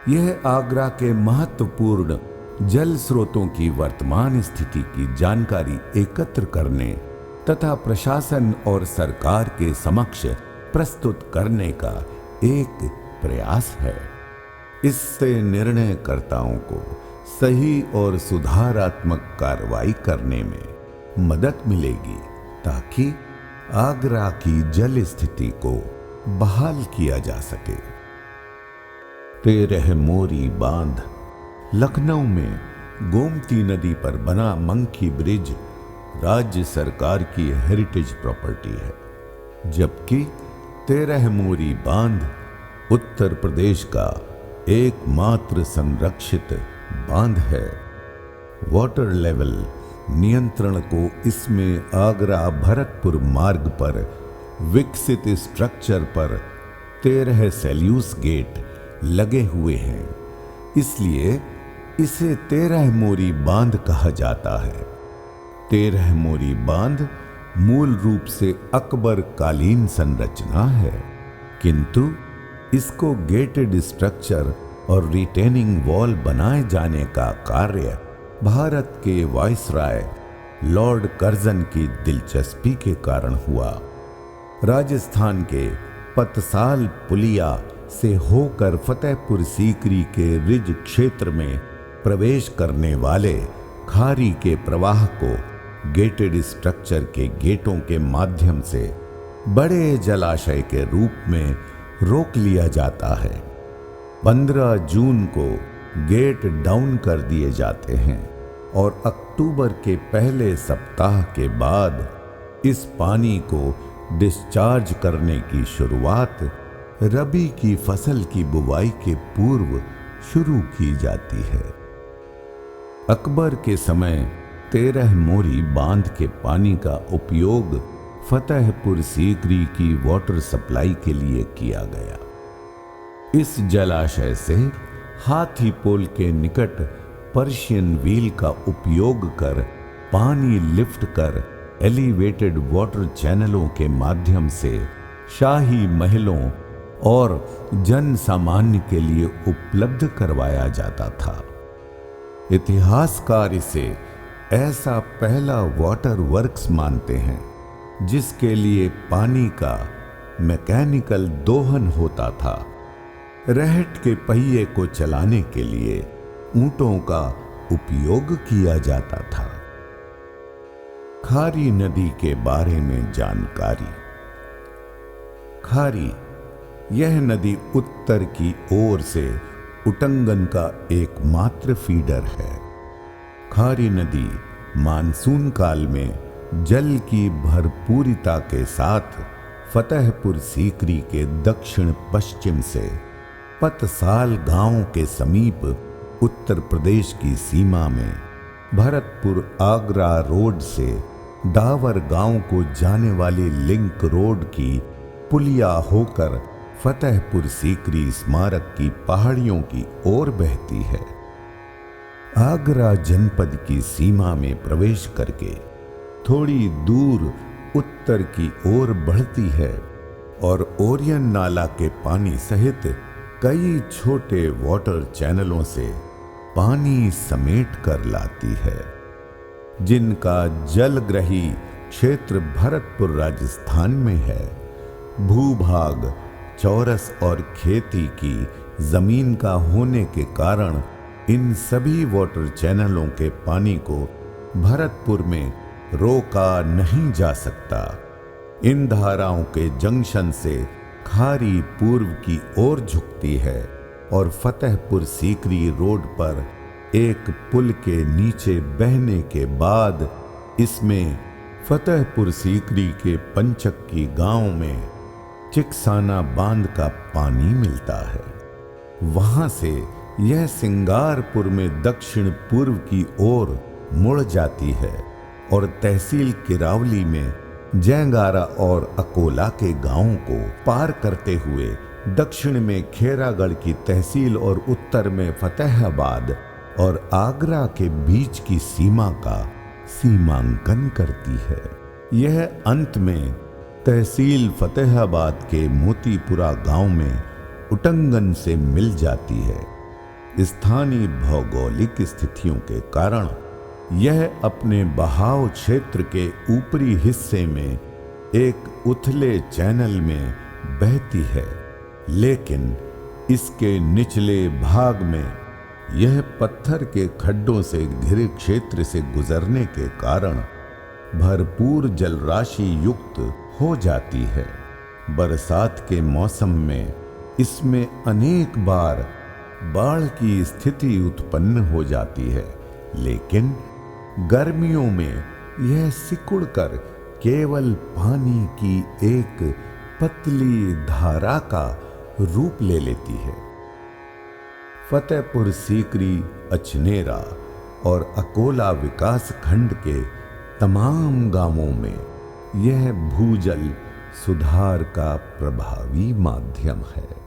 यह आगरा के महत्वपूर्ण जल स्रोतों की वर्तमान स्थिति की जानकारी एकत्र करने तथा प्रशासन और सरकार के समक्ष प्रस्तुत करने का एक प्रयास है। इससे निर्णयकर्ताओं को सही और सुधारात्मक कार्रवाई करने में मदद मिलेगी ताकि आगरा की जल स्थिति को बहाल किया जा सके। 13 मोरी बांध लखनऊ में गोमती नदी पर बना मंकी ब्रिज राज्य सरकार की हेरिटेज प्रॉपर्टी है, जबकि 13 मोरी बांध उत्तर प्रदेश का एकमात्र संरक्षित बांध है। वाटर लेवल नियंत्रण को इसमें आगरा भरतपुर मार्ग पर विकसित स्ट्रक्चर पर 13 सैल्यूस गेट लगे हुए हैं, इसलिए इसे 13 मोरी बांध कहा जाता है। 13 मोरी बांध मूल रूप से अकबर कालीन संरचना है, किंतु इसको गेटेड स्ट्रक्चर और रिटेनिंग वॉल बनाए जाने का कार्य भारत के वायसराय लॉर्ड कर्जन की दिलचस्पी के कारण हुआ। राजस्थान के पतसाल पुलिया से होकर फतेहपुर सीकरी के रिज क्षेत्र में प्रवेश करने वाले खारी के प्रवाह को गेटेड स्ट्रक्चर के गेटों के माध्यम से बड़े जलाशय के रूप में रोक लिया जाता है। 15 जून को गेट डाउन कर दिए जाते हैं और अक्टूबर के पहले सप्ताह के बाद इस पानी को डिस्चार्ज करने की शुरुआत रबी की फसल की बुवाई के पूर्व शुरू की जाती है। अकबर के समय 13 मोरी बांध के पानी का उपयोग फतेहपुर सीकरी की वाटर सप्लाई के लिए किया गया। इस जलाशय से हाथी पोल के निकट पर्शियन व्हील का उपयोग कर पानी लिफ्ट कर एलिवेटेड वाटर चैनलों के माध्यम से शाही महलों और जन सामान्य के लिए उपलब्ध करवाया जाता था। इतिहासकार इसे ऐसा पहला वाटर वर्क्स मानते हैं जिसके लिए पानी का मैकेनिकल दोहन होता था। रहट के पहिए को चलाने के लिए ऊंटों का उपयोग किया जाता था। खारी नदी के बारे में जानकारी। खारी यह नदी उत्तर की ओर से उटंगन का एकमात्र फीडर है। खारी नदी मानसून काल में जल की भरपूरिता के साथ फतेहपुर सीकरी के दक्षिण पश्चिम से पतसाल गांव के समीप उत्तर प्रदेश की सीमा में भरतपुर आगरा रोड से डावर गांव को जाने वाली लिंक रोड की पुलिया होकर फतेहपुर सीकरी स्मारक की पहाड़ियों की ओर बहती है। आगरा जनपद की सीमा में प्रवेश करके थोड़ी दूर उत्तर की ओर बढ़ती है और ओरियन नाला के पानी सहित कई छोटे वाटर चैनलों से पानी समेट कर लाती है, जिनका जलग्रही क्षेत्र भरतपुर राजस्थान में है। भूभाग चौरस और खेती की जमीन का होने के कारण इन सभी वाटर चैनलों के पानी को भरतपुर में रोका नहीं जा सकता। इन धाराओं के जंक्शन से खारी पूर्व की ओर झुकती है और फतेहपुर सीकरी रोड पर एक पुल के नीचे बहने के बाद इसमें फतेहपुर सीकरी के पंचक की गांव में चिकसाना बांध का पानी मिलता है। वहां से यह सिंगारपुर में दक्षिण पूर्व की ओर मुड़ जाती है और तहसील किरावली में जैंगारा और अकोला के गांवों को पार करते हुए दक्षिण में खेरागढ़ की तहसील और उत्तर में फतेहाबाद और आगरा के बीच की सीमा का सीमांकन करती है। यह अंत में तहसील फतेहाबाद के मोतीपुरा गांव में उटंगन से मिल जाती है। स्थानीय भौगोलिक स्थितियों के कारण यह अपने बहाव क्षेत्र के ऊपरी हिस्से में एक उथले चैनल में बहती है, लेकिन इसके निचले भाग में यह पत्थर के खड्डों से घिरे क्षेत्र से गुजरने के कारण भरपूर जलराशि युक्त हो जाती है। बरसात के मौसम में इसमें अनेक बार बाढ़ की स्थिति उत्पन्न हो जाती है, लेकिन गर्मियों में यह सिकुड़कर केवल पानी की एक पतली धारा का रूप ले लेती है। फतेहपुर सीकरी, अछनेरा और अकोला विकास खंड के तमाम गांवों में यह भूजल सुधार का प्रभावी माध्यम है।